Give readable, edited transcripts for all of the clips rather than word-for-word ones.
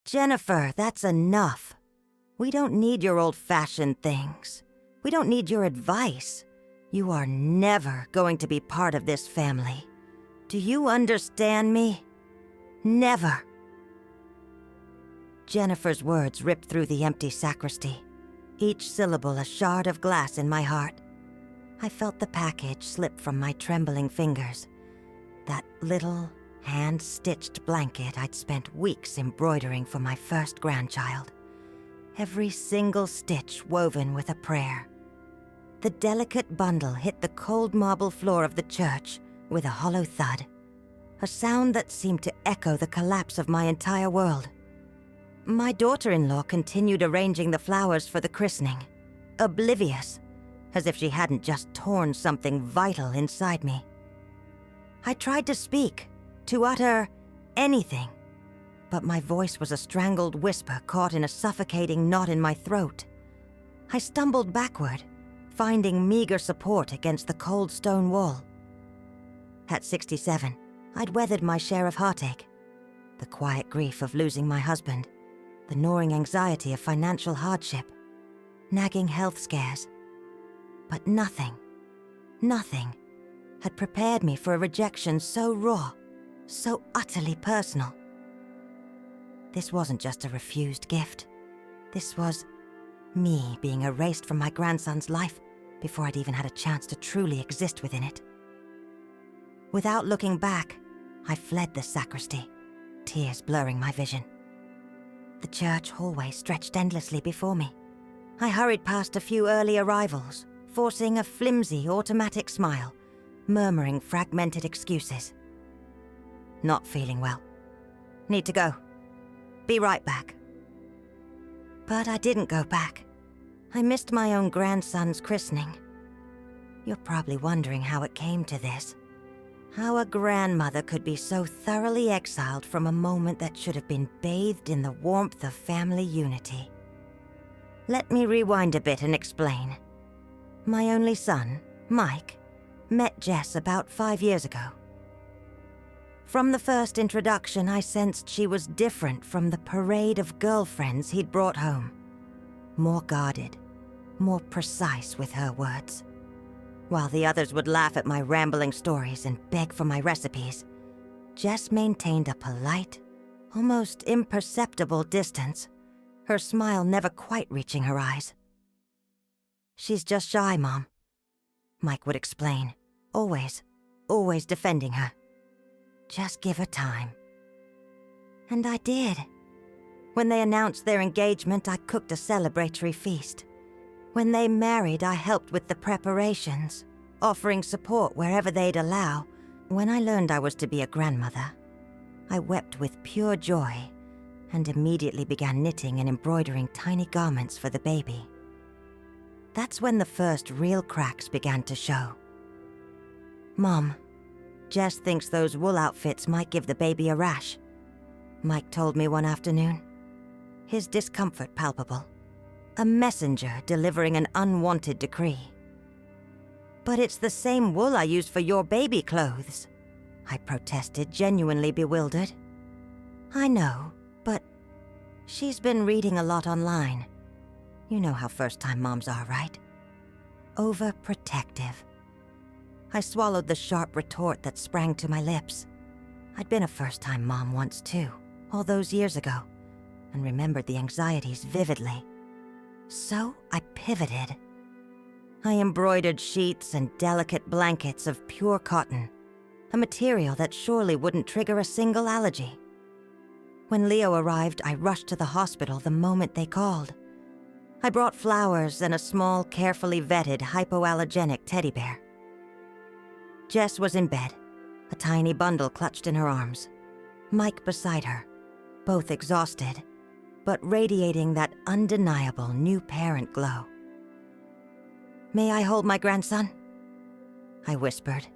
Jennifer, that's enough. We don't need your old-fashioned things. We don't need your advice. You are never going to be part of this family. Do you understand me? Never. Jennifer's words ripped through the empty sacristy, each syllable a shard of glass in my heart. I felt the package slip from my trembling fingers. That little, hand-stitched blanket I'd spent weeks embroidering for my first grandchild. Every single stitch woven with a prayer. The delicate bundle hit the cold marble floor of the church with a hollow thud, a sound that seemed to echo the collapse of my entire world. My daughter-in-law continued arranging the flowers for the christening, oblivious, as if she hadn't just torn something vital inside me. I tried to speak, to utter anything, but my voice was a strangled whisper caught in a suffocating knot in my throat. I stumbled backward, finding meager support against the cold stone wall. At 67, I'd weathered my share of heartache, the quiet grief of losing my husband, the gnawing anxiety of financial hardship, nagging health scares. But nothing had prepared me for a rejection so raw, so utterly personal. This wasn't just a refused gift. This was me being erased from my grandson's life before I'd even had a chance to truly exist within it. Without looking back, I fled the sacristy, tears blurring my vision. The church hallway stretched endlessly before me. I hurried past a few early arrivals, forcing a flimsy automatic smile, murmuring fragmented excuses. Not feeling well. Need to go. Be right back. But I didn't go back. I missed my own grandson's christening. You're probably wondering how it came to this. How a grandmother could be so thoroughly exiled from a moment that should have been bathed in the warmth of family unity. Let me rewind a bit and explain. My only son, Mike, met Jess about 5 years ago. From the first introduction, I sensed she was different from the parade of girlfriends he'd brought home. More guarded, more precise with her words. While the others would laugh at my rambling stories and beg for my recipes, Jess maintained a polite, almost imperceptible distance, her smile never quite reaching her eyes. She's just shy, Mom, Mike would explain, always defending her. Just give her time. And I did. When they announced their engagement, I cooked a celebratory feast. When they married, I helped with the preparations, offering support wherever they'd allow. When I learned I was to be a grandmother, I wept with pure joy and immediately began knitting and embroidering tiny garments for the baby. That's when the first real cracks began to show. Mom, Jess thinks those wool outfits might give the baby a rash, Mike told me one afternoon, his discomfort palpable. A messenger delivering an unwanted decree. But it's the same wool I used for your baby clothes, I protested, genuinely bewildered. I know, but she's been reading a lot online. You know how first-time moms are, right? Overprotective. I swallowed the sharp retort that sprang to my lips. I'd been a first-time mom once too, all those years ago, and remembered the anxieties vividly. So I pivoted. I embroidered sheets and delicate blankets of pure cotton, a material that surely wouldn't trigger a single allergy. When Leo arrived, I rushed to the hospital the moment they called. I brought flowers and a small, carefully vetted hypoallergenic teddy bear. Jess was in bed, a tiny bundle clutched in her arms. Mike beside her, both exhausted, but radiating that undeniable new parent glow. May I hold my grandson? I whispered,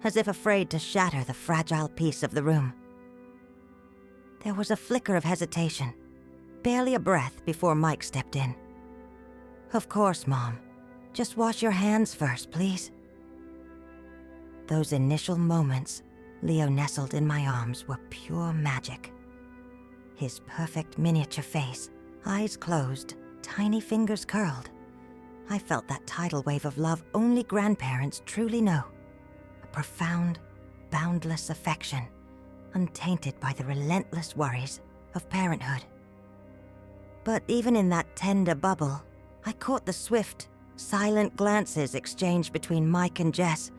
as if afraid to shatter the fragile peace of the room. There was a flicker of hesitation, barely a breath before Mike stepped in. Of course, Mom. Just wash your hands first, please. Those initial moments Leo nestled in my arms were pure magic. His perfect miniature face, eyes closed, tiny fingers curled. I felt that tidal wave of love only grandparents truly know. A profound, boundless affection, untainted by the relentless worries of parenthood. But even in that tender bubble, I caught the swift, silent glances exchanged between Mike and Jess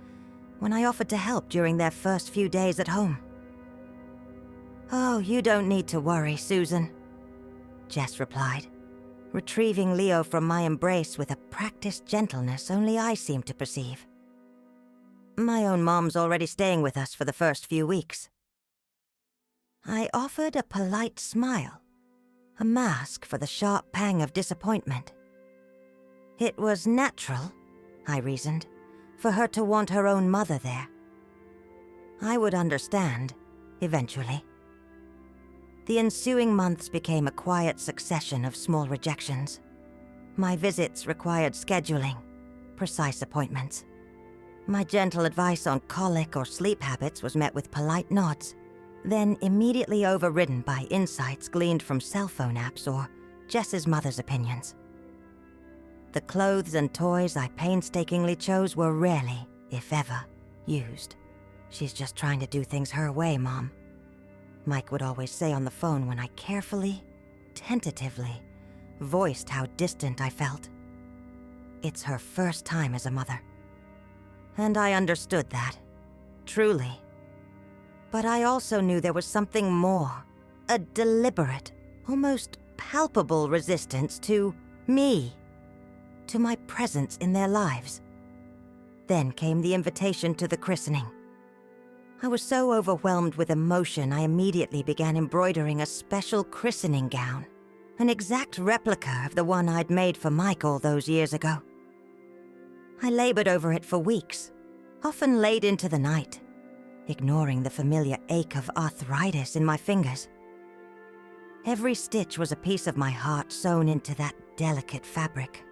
when I offered to help during their first few days at home. "Oh, you don't need to worry, Susan," Jess replied, retrieving Leo from my embrace with a practiced gentleness only I seemed to perceive. "My own mom's already staying with us for the first few weeks." I offered a polite smile, a mask for the sharp pang of disappointment. It was natural, I reasoned, for her to want her own mother there. I would understand, eventually. The ensuing months became a quiet succession of small rejections. My visits required scheduling, precise appointments. My gentle advice on colic or sleep habits was met with polite nods, then immediately overridden by insights gleaned from cell phone apps or Jess's mother's opinions. The clothes and toys I painstakingly chose were rarely, if ever, used. "She's just trying to do things her way, Mom," Mike would always say on the phone when I carefully, tentatively, voiced how distant I felt. It's her first time as a mother. And I understood that, truly. But I also knew there was something more, a deliberate, almost palpable resistance to me, to my presence in their lives. Then came the invitation to the christening. I was so overwhelmed with emotion I immediately began embroidering a special christening gown, an exact replica of the one I'd made for Mike all those years ago. I labored over it for weeks, often late into the night, ignoring the familiar ache of arthritis in my fingers. Every stitch was a piece of my heart sewn into that delicate fabric.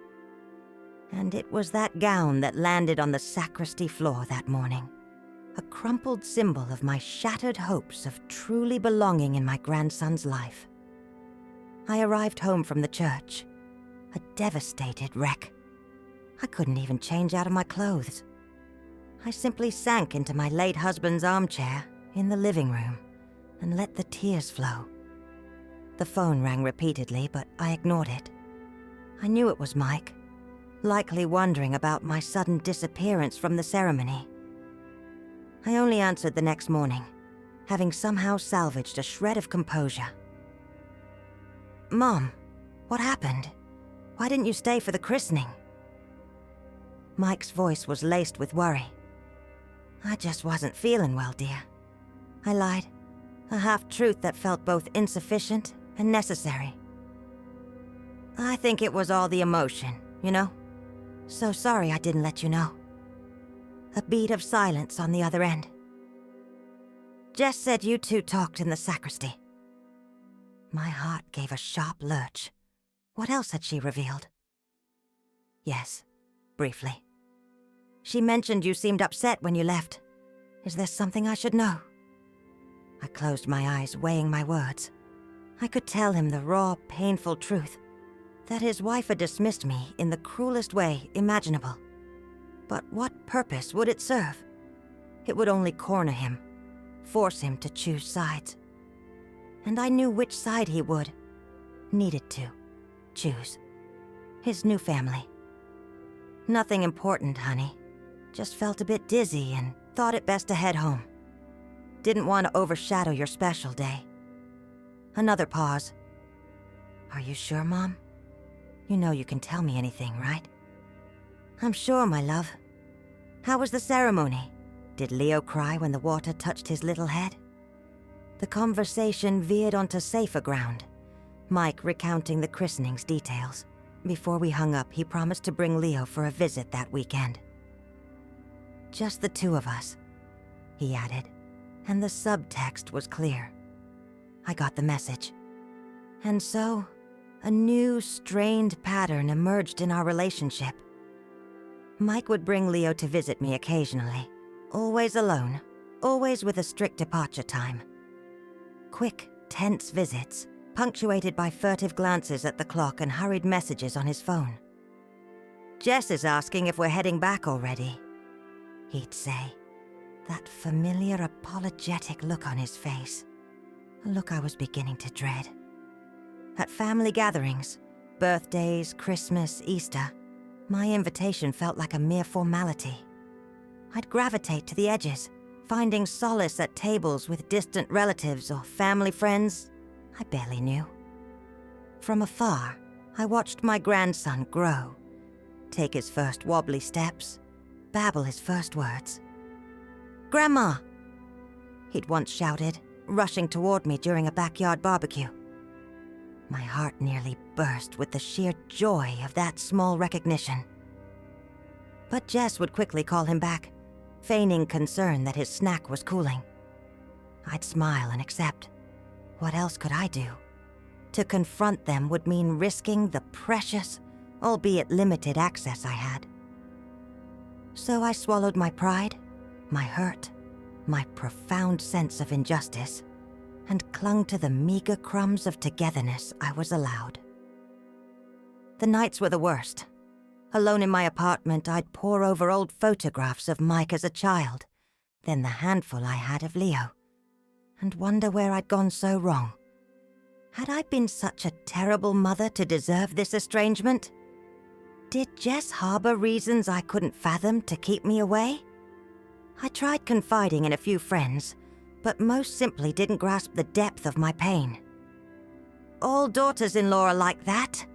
And it was that gown that landed on the sacristy floor that morning, a crumpled symbol of my shattered hopes of truly belonging in my grandson's life. I arrived home from the church, a devastated wreck. I couldn't even change out of my clothes. I simply sank into my late husband's armchair in the living room and let the tears flow. The phone rang repeatedly, but I ignored it. I knew it was Mike, likely wondering about my sudden disappearance from the ceremony. I only answered the next morning, having somehow salvaged a shred of composure. "Mom, what happened? Why didn't you stay for the christening?" Mike's voice was laced with worry. "I just wasn't feeling well, dear," I lied, a half-truth that felt both insufficient and necessary. "I think it was all the emotion, you know? So sorry I didn't let you know." A beat of silence on the other end. "Jess said you two talked in the sacristy." My heart gave a sharp lurch. What else had she revealed? "Yes, briefly. She mentioned you seemed upset when you left. Is there something I should know?" I closed my eyes, weighing my words. I could tell him the raw, painful truth, that his wife had dismissed me in the cruelest way imaginable. But what purpose would it serve? It would only corner him, force him to choose sides. And I knew which side he would, needed to, choose. His new family. "Nothing important, honey. Just felt a bit dizzy and thought it best to head home. Didn't want to overshadow your special day." Another pause. "Are you sure, Mom? You know you can tell me anything, right?" "I'm sure, my love. How was the ceremony? Did Leo cry when the water touched his little head?" The conversation veered onto safer ground, Mike recounting the christening's details. Before we hung up, he promised to bring Leo for a visit that weekend. "Just the two of us," he added, and the subtext was clear. I got the message. And so, a new, strained pattern emerged in our relationship. Mike would bring Leo to visit me occasionally, always alone, always with a strict departure time. Quick, tense visits, punctuated by furtive glances at the clock and hurried messages on his phone. "Jess is asking if we're heading back already," he'd say, that familiar apologetic look on his face, a look I was beginning to dread. At family gatherings, birthdays, Christmas, Easter, my invitation felt like a mere formality. I'd gravitate to the edges, finding solace at tables with distant relatives or family friends I barely knew. From afar, I watched my grandson grow, take his first wobbly steps, babble his first words. "Grandma!" he'd once shouted, rushing toward me during a backyard barbecue. My heart nearly burst with the sheer joy of that small recognition. But Jess would quickly call him back, feigning concern that his snack was cooling. I'd smile and accept. What else could I do? To confront them would mean risking the precious, albeit limited access I had. So I swallowed my pride, my hurt, my profound sense of injustice, and clung to the meager crumbs of togetherness I was allowed. The nights were the worst. Alone in my apartment, I'd pore over old photographs of Mike as a child, then the handful I had of Leo, and wonder where I'd gone so wrong. Had I been such a terrible mother to deserve this estrangement? Did Jess harbor reasons I couldn't fathom to keep me away? I tried confiding in a few friends, but most simply didn't grasp the depth of my pain. "All daughters-in-law are like that,"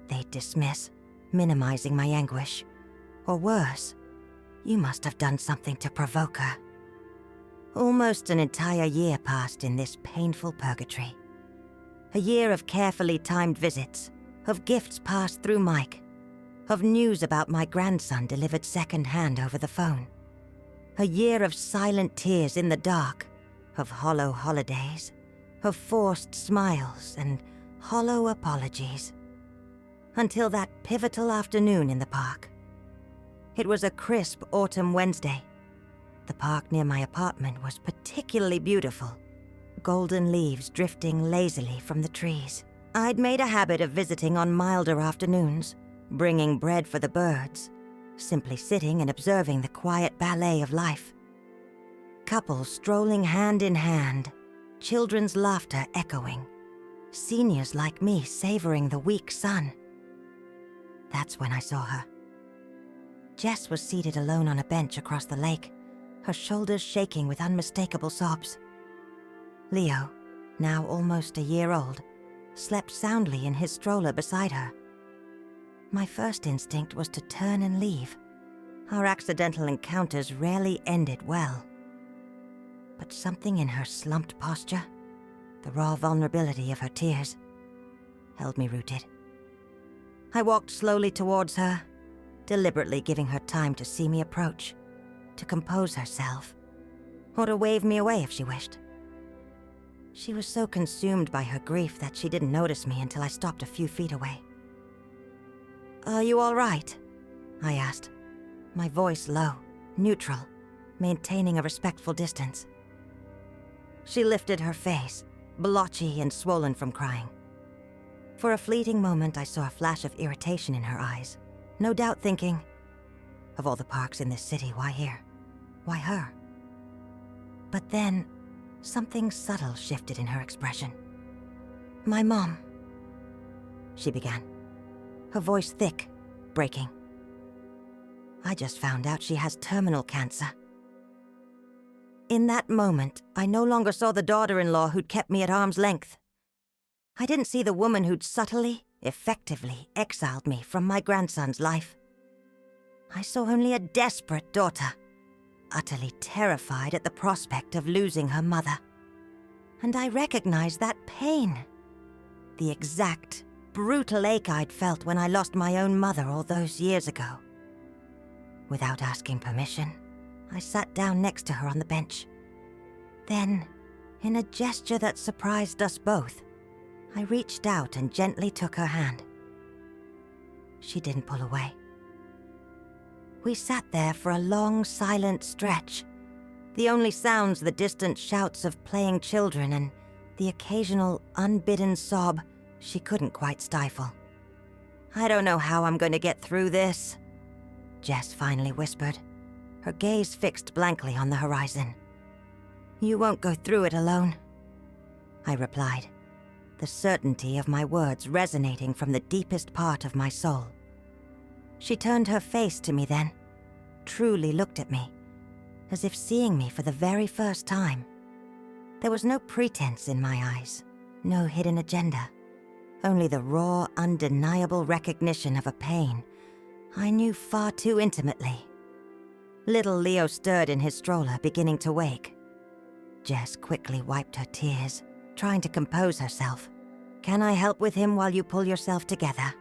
they'd dismiss, minimizing my anguish. Or worse, "You must have done something to provoke her." Almost an entire year passed in this painful purgatory. A year of carefully timed visits, of gifts passed through Mike, of news about my grandson delivered second-hand over the phone. A year of silent tears in the dark, of hollow holidays, of forced smiles and hollow apologies. Until that pivotal afternoon in the park. It was a crisp autumn Wednesday. The park near my apartment was particularly beautiful, golden leaves drifting lazily from the trees. I'd made a habit of visiting on milder afternoons, bringing bread for the birds, simply sitting and observing the quiet ballet of life. Couples strolling hand in hand, children's laughter echoing, seniors like me savoring the weak sun. That's when I saw her. Jess was seated alone on a bench across the lake, her shoulders shaking with unmistakable sobs. Leo, now almost a year old, slept soundly in his stroller beside her. My first instinct was to turn and leave. Our accidental encounters rarely ended well. But something in her slumped posture, the raw vulnerability of her tears, held me rooted. I walked slowly towards her, deliberately giving her time to see me approach, to compose herself, or to wave me away if she wished. She was so consumed by her grief that she didn't notice me until I stopped a few feet away. "Are you all right?" I asked, my voice low, neutral, maintaining a respectful distance. She lifted her face, blotchy and swollen from crying. For a fleeting moment, I saw a flash of irritation in her eyes, no doubt thinking, of all the parks in this city, why here? Why her? But then, something subtle shifted in her expression. "My mom," she began, her voice thick, breaking. "I just found out she has terminal cancer." In that moment, I no longer saw the daughter-in-law who'd kept me at arm's length. I didn't see the woman who'd subtly, effectively exiled me from my grandson's life. I saw only a desperate daughter, utterly terrified at the prospect of losing her mother. And I recognized that pain, the exact, brutal ache I'd felt when I lost my own mother all those years ago. Without asking permission, I sat down next to her on the bench. Then, in a gesture that surprised us both, I reached out and gently took her hand. She didn't pull away. We sat there for a long, silent stretch, the only sounds the distant shouts of playing children and the occasional unbidden sob she couldn't quite stifle. "I don't know how I'm going to get through this," Jess finally whispered, her gaze fixed blankly on the horizon. "You won't go through it alone," I replied, the certainty of my words resonating from the deepest part of my soul. She turned her face to me then, truly looked at me, as if seeing me for the very first time. There was no pretense in my eyes, no hidden agenda, only the raw, undeniable recognition of a pain I knew far too intimately. Little Leo stirred in his stroller, beginning to wake. Jess quickly wiped her tears, trying to compose herself. "Can I help with him while you pull yourself together?"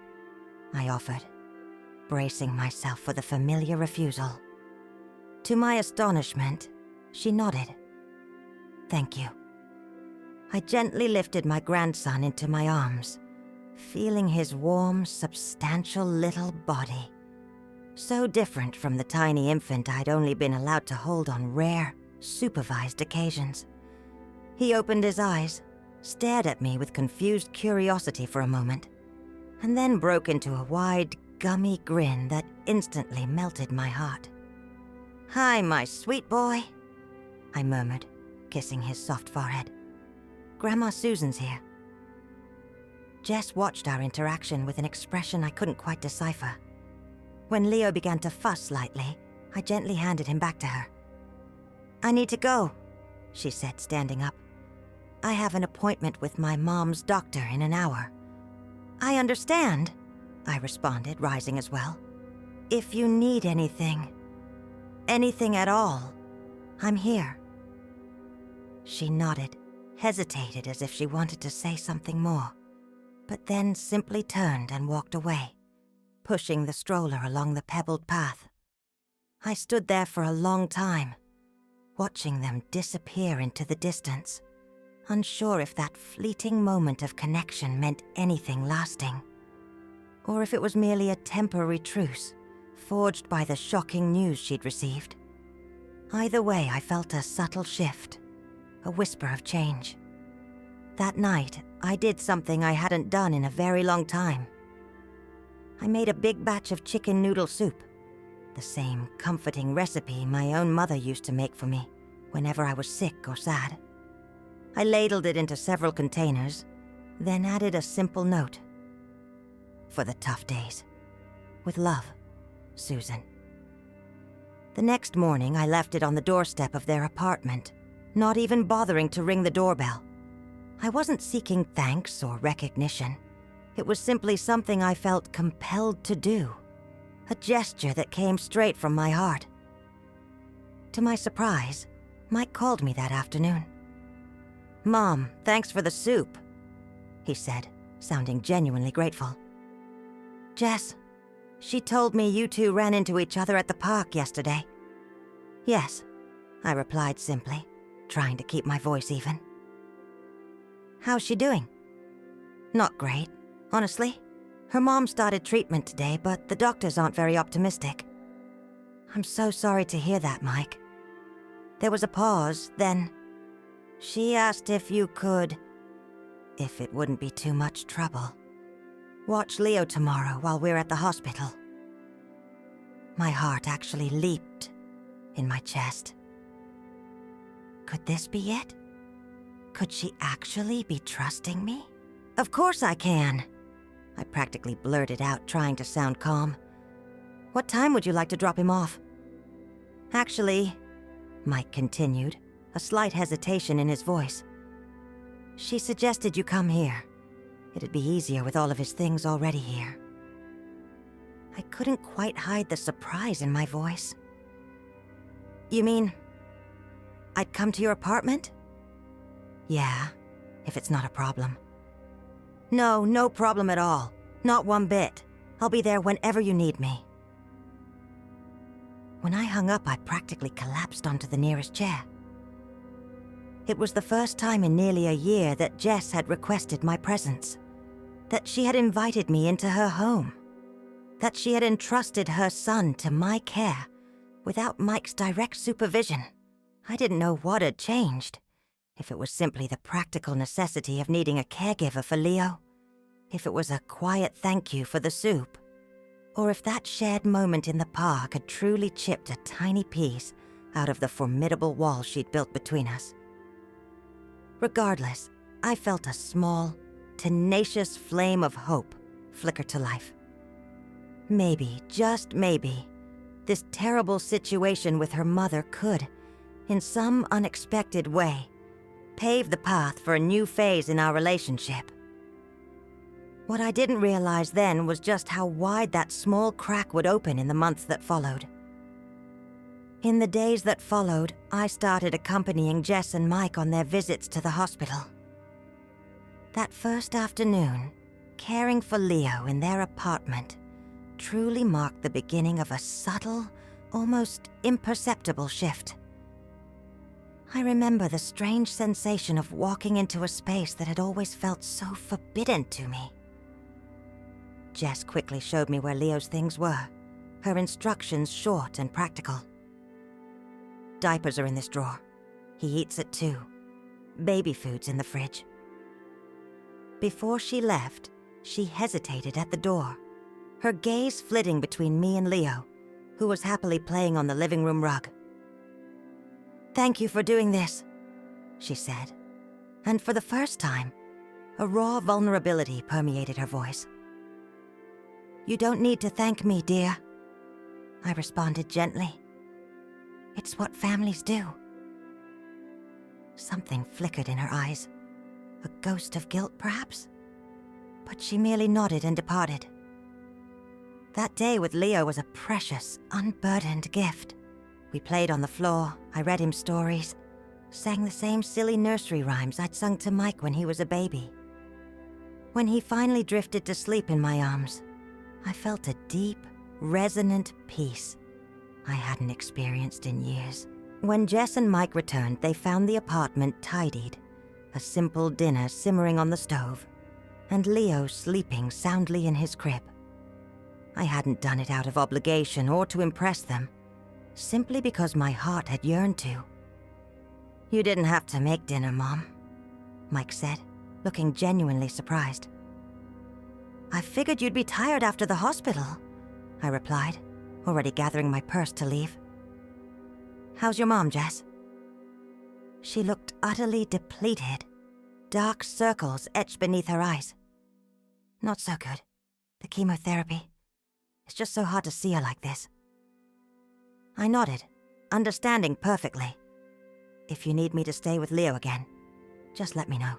I offered, bracing myself for the familiar refusal. To my astonishment, she nodded. "Thank you." I gently lifted my grandson into my arms, feeling his warm, substantial little body. So different from the tiny infant I'd only been allowed to hold on rare, supervised occasions. He opened his eyes, stared at me with confused curiosity for a moment, and then broke into a wide, gummy grin that instantly melted my heart. "Hi, my sweet boy," I murmured, kissing his soft forehead. "Grandma Susan's here." Jess watched our interaction with an expression I couldn't quite decipher. When Leo began to fuss slightly, I gently handed him back to her. "I need to go," she said, standing up. "I have an appointment with my mom's doctor in an hour." "I understand," I responded, rising as well. "If you need anything at all, I'm here." She nodded, hesitated as if she wanted to say something more, but then simply turned and walked away, pushing the stroller along the pebbled path. I stood there for a long time, watching them disappear into the distance, unsure if that fleeting moment of connection meant anything lasting, or if it was merely a temporary truce forged by the shocking news she'd received. Either way, I felt a subtle shift, a whisper of change. That night, I did something I hadn't done in a very long time. I made a big batch of chicken noodle soup, the same comforting recipe my own mother used to make for me whenever I was sick or sad. I ladled it into several containers, then added a simple note. "For the tough days. With love, Susan." The next morning, I left it on the doorstep of their apartment, not even bothering to ring the doorbell. I wasn't seeking thanks or recognition. It was simply something I felt compelled to do, a gesture that came straight from my heart. To my surprise, Mike called me that afternoon. "Mom, thanks for the soup," he said, sounding genuinely grateful. "Jess, she told me you two ran into each other at the park yesterday." "Yes," I replied simply, trying to keep my voice even. "How's she doing?" "Not great, honestly. Her mom started treatment today, but the doctors aren't very optimistic." "I'm so sorry to hear that, Mike." There was a pause, then she asked if you could, if it wouldn't be too much trouble, watch Leo tomorrow while we're at the hospital. My heart actually leaped in my chest. Could this be it? Could she actually be trusting me? "Of course I can," I practically blurted out, trying to sound calm. "What time would you like to drop him off?" "Actually," Mike continued, a slight hesitation in his voice, "she suggested you come here. It'd be easier with all of his things already here." I couldn't quite hide the surprise in my voice. "You mean I'd come to your apartment?" "Yeah, if it's not a problem." No problem at all. Not one bit. I'll be there whenever you need me." When I hung up, I practically collapsed onto the nearest chair. It was the first time in nearly a year that Jess had requested my presence, that she had invited me into her home, that she had entrusted her son to my care without Mike's direct supervision. I didn't know what had changed. If it was simply the practical necessity of needing a caregiver for Leo, if it was a quiet thank you for the soup, or if that shared moment in the park had truly chipped a tiny piece out of the formidable wall she'd built between us. Regardless, I felt a small, tenacious flame of hope flicker to life. Maybe, just maybe, this terrible situation with her mother could, in some unexpected way, pave the path for a new phase in our relationship. What I didn't realize then was just how wide that small crack would open in the months that followed. In the days that followed, I started accompanying Jess and Mike on their visits to the hospital. That first afternoon, caring for Leo in their apartment truly marked the beginning of a subtle, almost imperceptible shift. I remember the strange sensation of walking into a space that had always felt so forbidden to me. Jess quickly showed me where Leo's things were, her instructions short and practical. Diapers are in this drawer. He eats it too. Baby food's in the fridge. Before she left, she hesitated at the door, her gaze flitting between me and Leo, who was happily playing on the living room rug. "Thank you for doing this," she said, and for the first time, a raw vulnerability permeated her voice. "You don't need to thank me, dear," I responded gently. "It's what families do." Something flickered in her eyes, a ghost of guilt, perhaps? But she merely nodded and departed. That day with Leo was a precious, unburdened gift. We played on the floor, I read him stories, sang the same silly nursery rhymes I'd sung to Mike when he was a baby. When he finally drifted to sleep in my arms, I felt a deep, resonant peace I hadn't experienced in years. When Jess and Mike returned, they found the apartment tidied, a simple dinner simmering on the stove, and Leo sleeping soundly in his crib. I hadn't done it out of obligation or to impress them, simply because my heart had yearned to. "You didn't have to make dinner, Mom," Mike said, looking genuinely surprised. "I figured you'd be tired after the hospital," I replied, already gathering my purse to leave. "How's your mom, Jess?" She looked utterly depleted, dark circles etched beneath her eyes. "Not so good. The chemotherapy. It's just so hard to see her like this." I nodded, understanding perfectly. "If you need me to stay with Leo again, just let me know."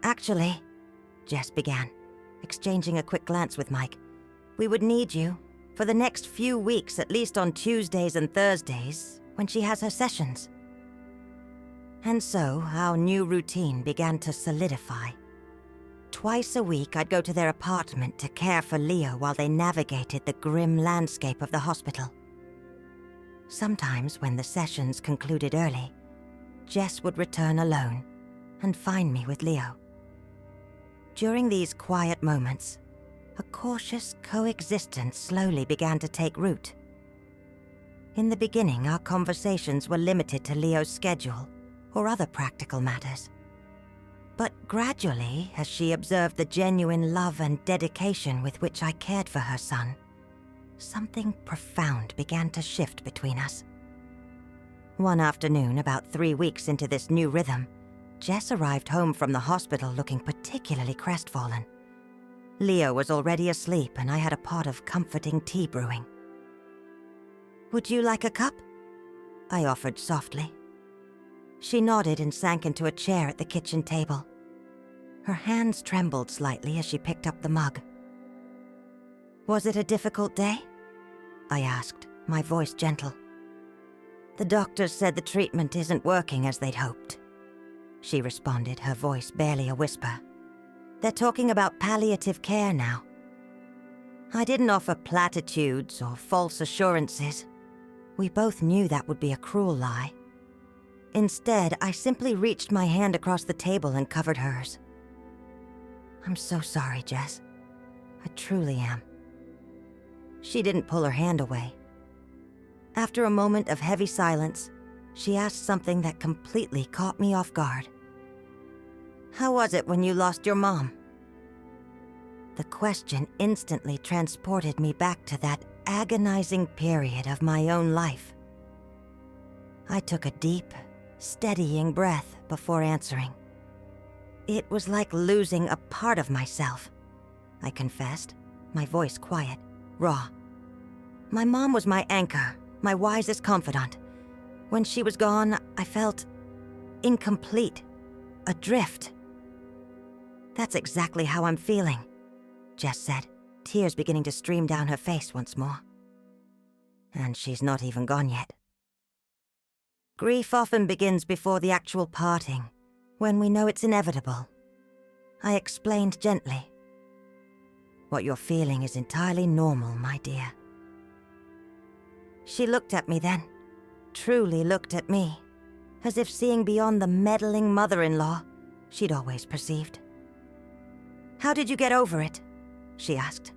"Actually," Jess began, exchanging a quick glance with Mike, "we would need you for the next few weeks, at least on Tuesdays and Thursdays, when she has her sessions." And so, our new routine began to solidify. Twice a week, I'd go to their apartment to care for Leo while they navigated the grim landscape of the hospital. Sometimes, when the sessions concluded early, Jess would return alone and find me with Leo. During these quiet moments, a cautious coexistence slowly began to take root. In the beginning, our conversations were limited to Leo's schedule or other practical matters. But gradually, as she observed the genuine love and dedication with which I cared for her son, something profound began to shift between us. One afternoon, about 3 weeks into this new rhythm, Jess arrived home from the hospital looking particularly crestfallen. Leo was already asleep and I had a pot of comforting tea brewing. "Would you like a cup?" I offered softly. She nodded and sank into a chair at the kitchen table. Her hands trembled slightly as she picked up the mug. "Was it a difficult day?" I asked, my voice gentle. "The doctors said the treatment isn't working as they'd hoped," she responded, her voice barely a whisper. "They're talking about palliative care now." I didn't offer platitudes or false assurances. We both knew that would be a cruel lie. Instead, I simply reached my hand across the table and covered hers. "I'm so sorry, Jess. I truly am." She didn't pull her hand away. After a moment of heavy silence, she asked something that completely caught me off guard. "How was it when you lost your mom?" The question instantly transported me back to that agonizing period of my own life. I took a deep, steadying breath before answering. "It was like losing a part of myself," I confessed, my voice quiet, raw. "My mom was my anchor, my wisest confidant. When she was gone, I felt incomplete, adrift." "That's exactly how I'm feeling," Jess said, tears beginning to stream down her face once more. "And she's not even gone yet." "Grief often begins before the actual parting, when we know it's inevitable," I explained gently. "What you're feeling is entirely normal, my dear." She looked at me then, truly looked at me, as if seeing beyond the meddling mother-in-law she'd always perceived. "How did you get over it?" she asked.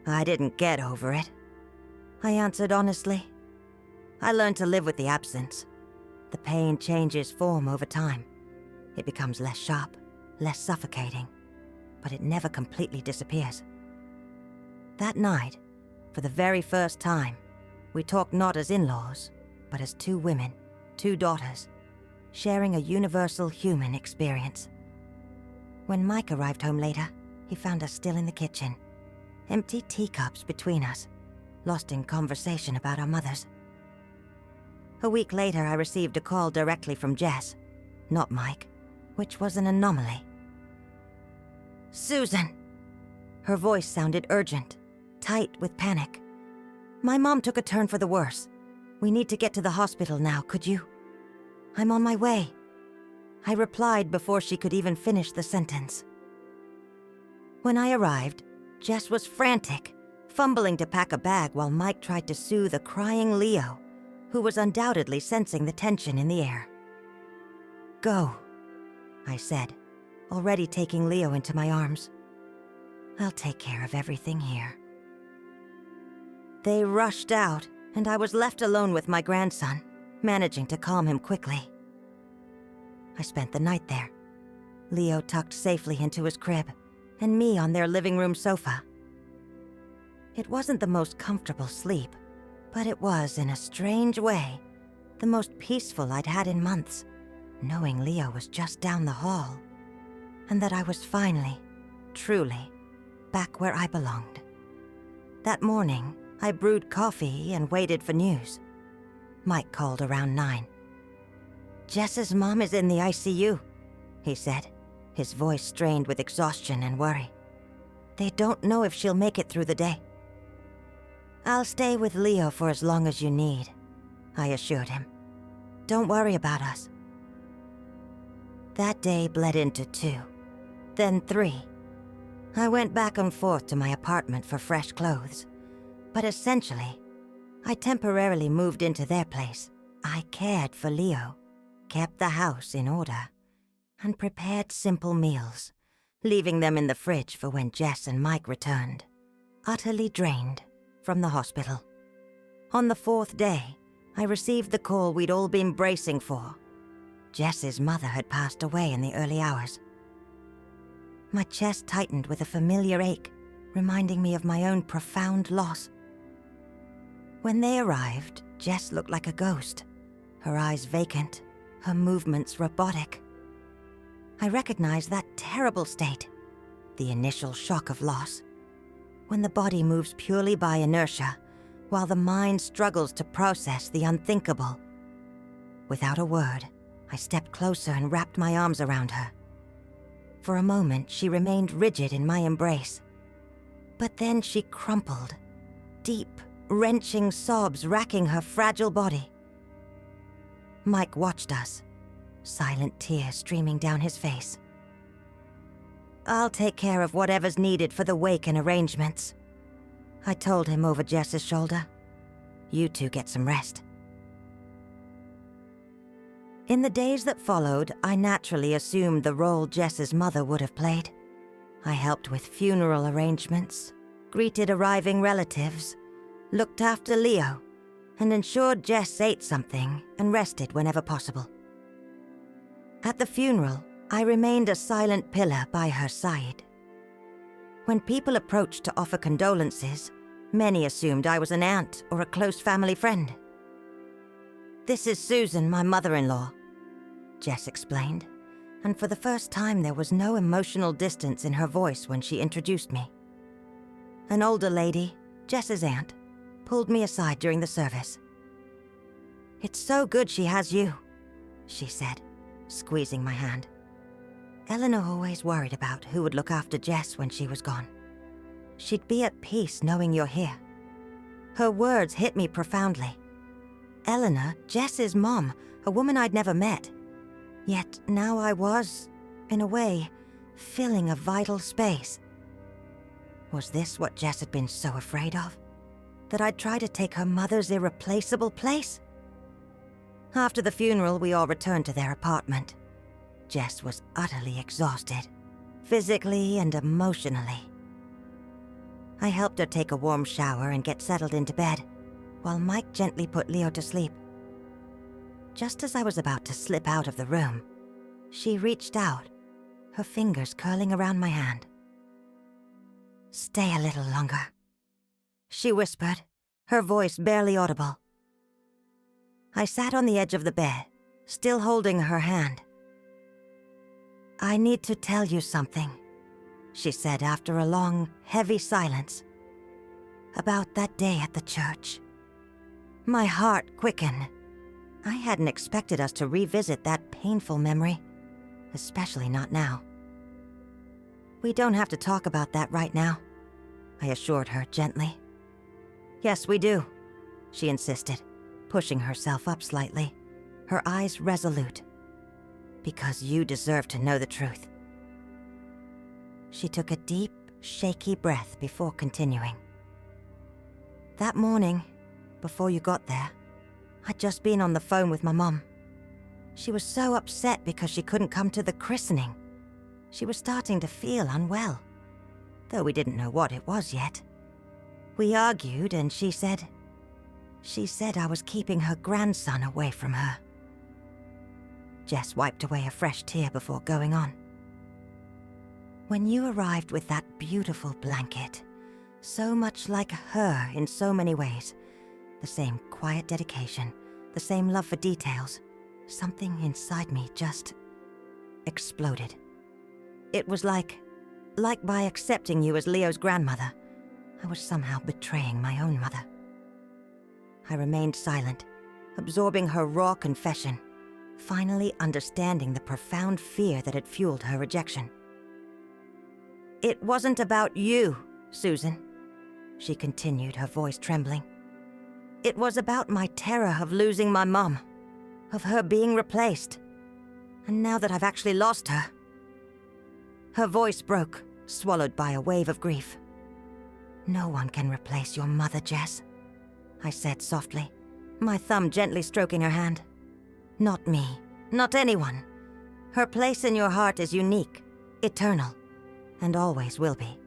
"I didn't get over it," I answered honestly. "I learned to live with the absence. The pain changes form over time. It becomes less sharp, less suffocating, but it never completely disappears." That night, for the very first time, we talked not as in-laws, but as two women, two daughters, sharing a universal human experience. When Mike arrived home later, he found us still in the kitchen, empty teacups between us, lost in conversation about our mothers. A week later, I received a call directly from Jess, not Mike, which was an anomaly. "Susan!" Her voice sounded urgent, tight with panic. "My mom took a turn for the worse. We need to get to the hospital now, could you?" "I'm on my way," I replied before she could even finish the sentence. When I arrived, Jess was frantic, fumbling to pack a bag while Mike tried to soothe a crying Leo, who was undoubtedly sensing the tension in the air. "Go," I said, already taking Leo into my arms. "I'll take care of everything here." They rushed out, and I was left alone with my grandson, managing to calm him quickly. I spent the night there, Leo tucked safely into his crib, and me on their living room sofa. It wasn't the most comfortable sleep, but it was, in a strange way, the most peaceful I'd had in months, knowing Leo was just down the hall, and that I was finally, truly, back where I belonged. That morning, I brewed coffee and waited for news. Mike called around 9. "Jess's mom is in the ICU," he said, his voice strained with exhaustion and worry. "They don't know if she'll make it through the day." "I'll stay with Leo for as long as you need," I assured him. "Don't worry about us." That day bled into 2, then 3. I went back and forth to my apartment for fresh clothes, but essentially, I temporarily moved into their place. I cared for Leo, kept the house in order, and prepared simple meals, leaving them in the fridge for when Jess and Mike returned, utterly drained, from the hospital. On the 4th day, I received the call we'd all been bracing for. Jess's mother had passed away in the early hours. My chest tightened with a familiar ache, reminding me of my own profound loss. When they arrived, Jess looked like a ghost, her eyes vacant, her movements robotic. I recognized that terrible state, the initial shock of loss, when the body moves purely by inertia, while the mind struggles to process the unthinkable. Without a word, I stepped closer and wrapped my arms around her. For a moment, she remained rigid in my embrace. But then she crumpled, deep, wrenching sobs racking her fragile body. Mike watched us, silent tears streaming down his face. "I'll take care of whatever's needed for the wake and arrangements," I told him over Jess's shoulder. "You two get some rest." In the days that followed, I naturally assumed the role Jess's mother would have played. I helped with funeral arrangements, greeted arriving relatives, looked after Leo, and ensured Jess ate something and rested whenever possible. At the funeral, I remained a silent pillar by her side. When people approached to offer condolences, many assumed I was an aunt or a close family friend. "This is Susan, my mother-in-law," Jess explained, and for the first time there was no emotional distance in her voice when she introduced me. An older lady, Jess's aunt, pulled me aside during the service. "It's so good she has you," she said, squeezing my hand. Eleanor always worried about who would look after Jess when she was gone. She'd be at peace knowing you're here. Her words hit me profoundly. Eleanor, Jess's mom, a woman I'd never met. Yet now I was, in a way, filling a vital space. Was this what Jess had been so afraid of? That I'd try to take her mother's irreplaceable place? After the funeral, we all returned to their apartment. Jess was utterly exhausted, physically and emotionally. I helped her take a warm shower and get settled into bed, while Mike gently put Leo to sleep. Just as I was about to slip out of the room, she reached out, her fingers curling around my hand. "Stay a little longer," she whispered, her voice barely audible. I sat on the edge of the bed, still holding her hand. "I need to tell you something," she said after a long, heavy silence. "About that day at the church." My heart quickened. I hadn't expected us to revisit that painful memory, especially not now. "We don't have to talk about that right now," I assured her gently. "Yes, we do," she insisted, pushing herself up slightly, her eyes resolute. "Because you deserve to know the truth." She took a deep, shaky breath before continuing. "That morning, before you got there, I'd just been on the phone with my mom. She was so upset because she couldn't come to the christening. She was starting to feel unwell, though we didn't know what it was yet. We argued and she said I was keeping her grandson away from her." Jess wiped away a fresh tear before going on. "When you arrived with that beautiful blanket, so much like her in so many ways, the same quiet dedication, the same love for details, something inside me just exploded. It was like by accepting you as Leo's grandmother, I was somehow betraying my own mother." I remained silent, absorbing her raw confession, finally understanding the profound fear that had fueled her rejection. "It wasn't about you, Susan," she continued, her voice trembling. "It was about my terror of losing my mom, of her being replaced. And now that I've actually lost her..." Her voice broke, swallowed by a wave of grief. "No one can replace your mother, Jess," I said softly, my thumb gently stroking her hand. "Not me, not anyone. Her place in your heart is unique, eternal, and always will be."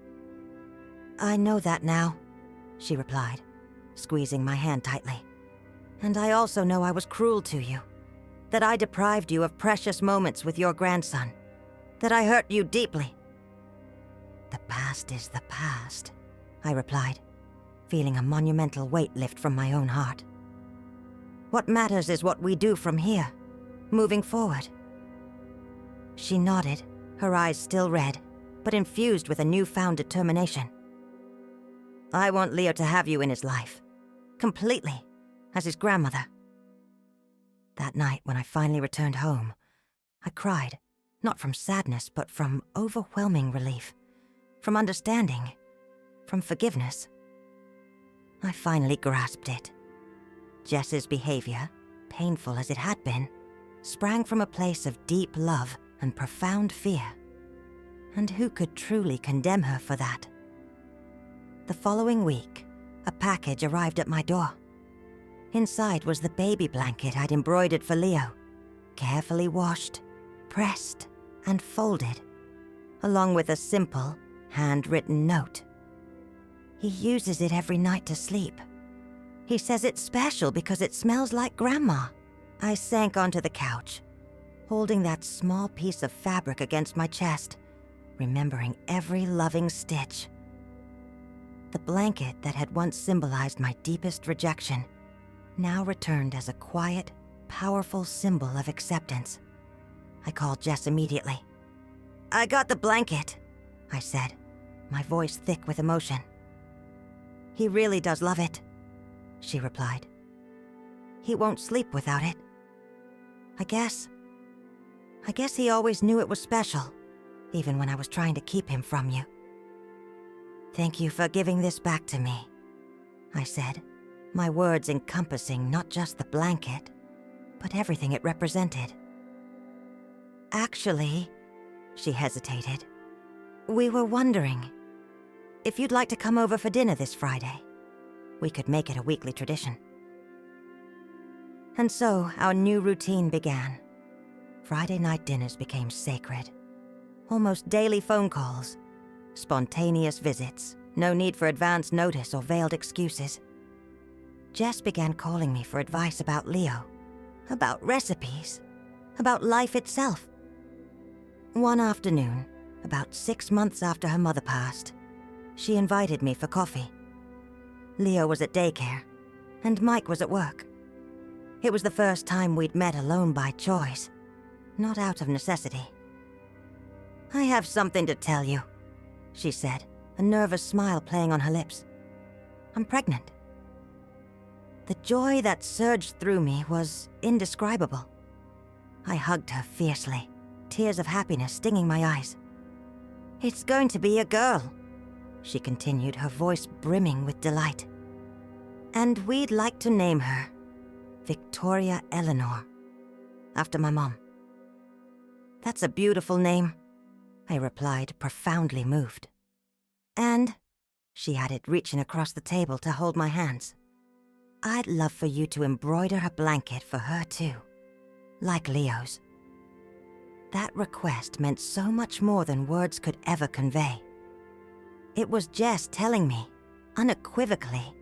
"I know that now," she replied, squeezing my hand tightly. "And I also know I was cruel to you, that I deprived you of precious moments with your grandson, that I hurt you deeply." "The past is the past," I replied, feeling a monumental weight lift from my own heart. "What matters is what we do from here, moving forward." She nodded, her eyes still red, but infused with a newfound determination. "I want Leo to have you in his life, completely, as his grandmother." That night, when I finally returned home, I cried, not from sadness, but from overwhelming relief, from understanding, from forgiveness. I finally grasped it. Jess's behavior, painful as it had been, sprang from a place of deep love and profound fear. And who could truly condemn her for that? The following week, a package arrived at my door. Inside was the baby blanket I'd embroidered for Leo, carefully washed, pressed, and folded, along with a simple, handwritten note. "He uses it every night to sleep. He says it's special because it smells like Grandma. I sank onto the couch, holding that small piece of fabric against my chest, remembering every loving stitch. The blanket that had once symbolized my deepest rejection now returned as a quiet, powerful symbol of acceptance. I called Jess immediately. "I got the blanket," I said, my voice thick with emotion. "He really does love it," she replied. "He won't sleep without it. I guess he always knew it was special, even when I was trying to keep him from you." "Thank you for giving this back to me," I said, my words encompassing not just the blanket, but everything it represented. "Actually," she hesitated, "we were wondering if you'd like to come over for dinner this Friday. We could make it a weekly tradition." And so our new routine began. Friday night dinners became sacred. Almost daily phone calls, spontaneous visits, no need for advance notice or veiled excuses. Jess began calling me for advice about Leo, about recipes, about life itself. One afternoon, about 6 months after her mother passed, she invited me for coffee. Leo was at daycare, and Mike was at work. It was the first time we'd met alone by choice, not out of necessity. "I have something to tell you," she said, a nervous smile playing on her lips. "I'm pregnant." The joy that surged through me was indescribable. I hugged her fiercely, tears of happiness stinging my eyes. "It's going to be a girl," she continued, her voice brimming with delight. "And we'd like to name her Victoria Eleanor, after my mom." "That's a beautiful name," I replied, profoundly moved. "And," she added, reaching across the table to hold my hands, "I'd love for you to embroider a blanket for her too, like Leo's." That request meant so much more than words could ever convey. It was Jess telling me, unequivocally,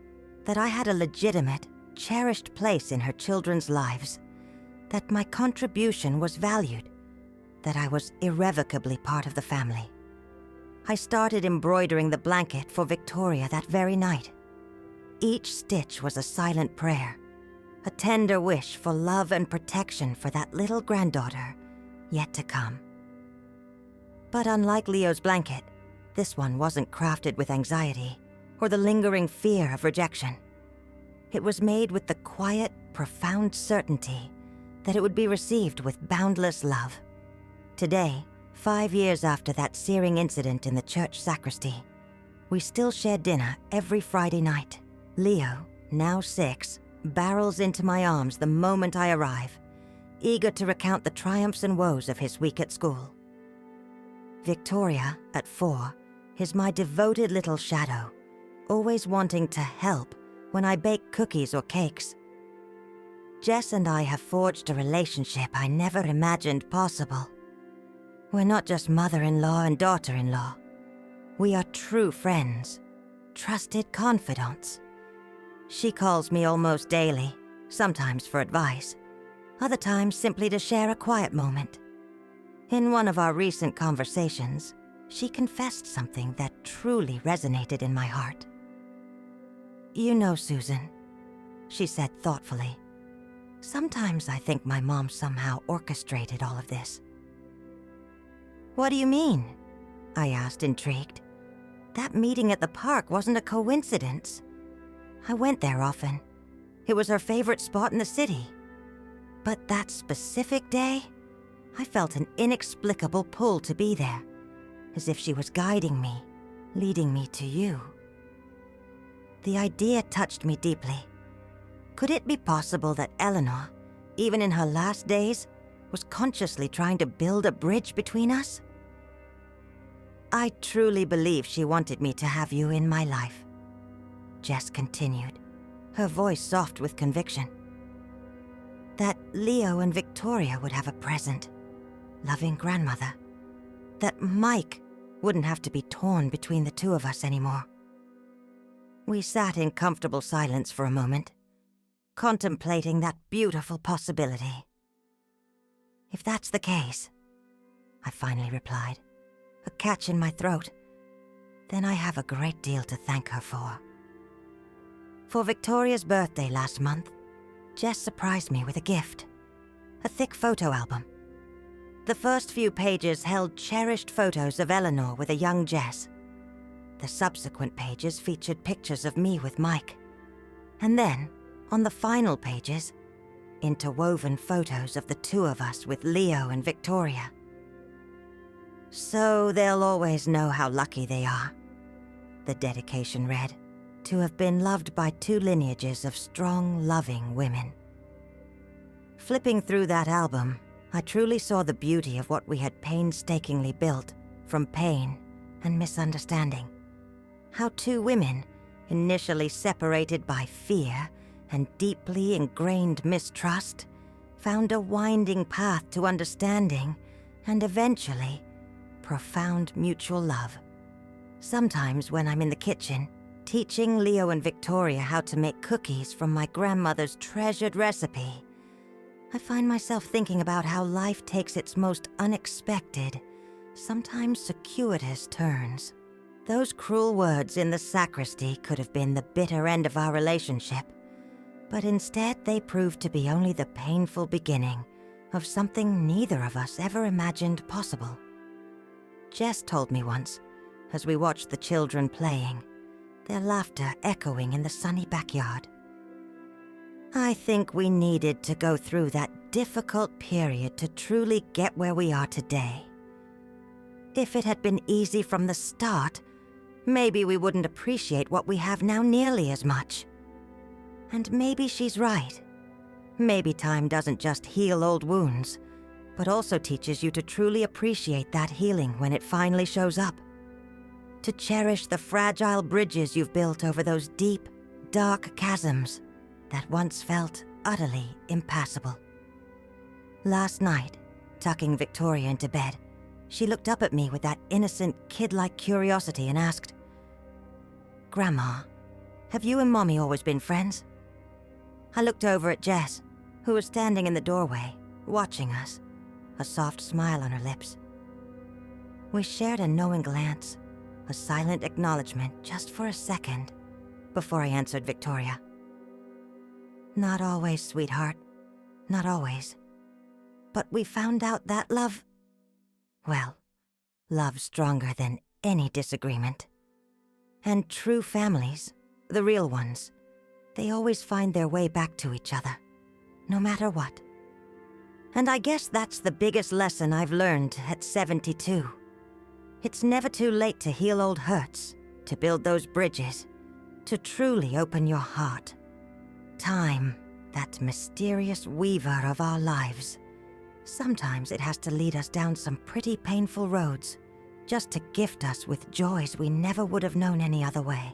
that I had a legitimate, cherished place in her children's lives, that my contribution was valued, that I was irrevocably part of the family. I started embroidering the blanket for Victoria that very night. Each stitch was a silent prayer, a tender wish for love and protection for that little granddaughter yet to come. But unlike Leo's blanket, this one wasn't crafted with anxiety or the lingering fear of rejection. It was made with the quiet, profound certainty that it would be received with boundless love. Today, 5 years after that searing incident in the church sacristy, we still share dinner every Friday night. Leo, now 6, barrels into my arms the moment I arrive, eager to recount the triumphs and woes of his week at school. Victoria, at 4, is my devoted little shadow, always wanting to help when I bake cookies or cakes. Jess and I have forged a relationship I never imagined possible. We're not just mother-in-law and daughter-in-law. We are true friends, trusted confidants. She calls me almost daily, sometimes for advice, other times simply to share a quiet moment. In one of our recent conversations, she confessed something that truly resonated in my heart. "You know, Susan," she said thoughtfully, "sometimes I think my mom somehow orchestrated all of this." "What do you mean?" I asked, intrigued. "That meeting at the park wasn't a coincidence. I went there often. It was her favorite spot in the city. But that specific day, I felt an inexplicable pull to be there, as if she was guiding me, leading me to you." The idea touched me deeply. Could it be possible that Eleanor, even in her last days, was consciously trying to build a bridge between us? "I truly believe she wanted me to have you in my life," Jess continued, her voice soft with conviction. "That Leo and Victoria would have a present, loving grandmother. That Mike wouldn't have to be torn between the two of us anymore." We sat in comfortable silence for a moment, contemplating that beautiful possibility. If that's the case, I finally replied, a catch in my throat, then I have a great deal to thank her for. For Victoria's birthday last month, Jess surprised me with a gift, a thick photo album. The first few pages held cherished photos of Eleanor with a young Jess. The subsequent pages featured pictures of me with Mike. And then, on the final pages, interwoven photos of the two of us with Leo and Victoria. So they'll always know how lucky they are, the dedication read, to have been loved by two lineages of strong, loving women. Flipping through that album, I truly saw the beauty of what we had painstakingly built from pain and misunderstanding. How two women, initially separated by fear and deeply ingrained mistrust, found a winding path to understanding and eventually profound mutual love. Sometimes when I'm in the kitchen, teaching Leo and Victoria how to make cookies from my grandmother's treasured recipe, I find myself thinking about how life takes its most unexpected, sometimes circuitous turns. Those cruel words in the sacristy could have been the bitter end of our relationship, but instead they proved to be only the painful beginning of something neither of us ever imagined possible. Jess told me once, as we watched the children playing, their laughter echoing in the sunny backyard. I think we needed to go through that difficult period to truly get where we are today. If it had been easy from the start, maybe we wouldn't appreciate what we have now nearly as much. And maybe she's right. Maybe time doesn't just heal old wounds, but also teaches you to truly appreciate that healing when it finally shows up. To cherish the fragile bridges you've built over those deep, dark chasms that once felt utterly impassable. Last night, tucking Victoria into bed, she looked up at me with that innocent, kid-like curiosity and asked, "Grandma, have you and Mommy always been friends?" I looked over at Jess, who was standing in the doorway, watching us, a soft smile on her lips. We shared a knowing glance, a silent acknowledgement just for a second, before I answered Victoria. "Not always, sweetheart. Not always. But we found out that love... well, love's stronger than any disagreement. And true families, the real ones, they always find their way back to each other, no matter what. And I guess that's the biggest lesson I've learned at 72. It's never too late to heal old hurts, to build those bridges, to truly open your heart. Time, that mysterious weaver of our lives. Sometimes it has to lead us down some pretty painful roads, just to gift us with joys we never would have known any other way.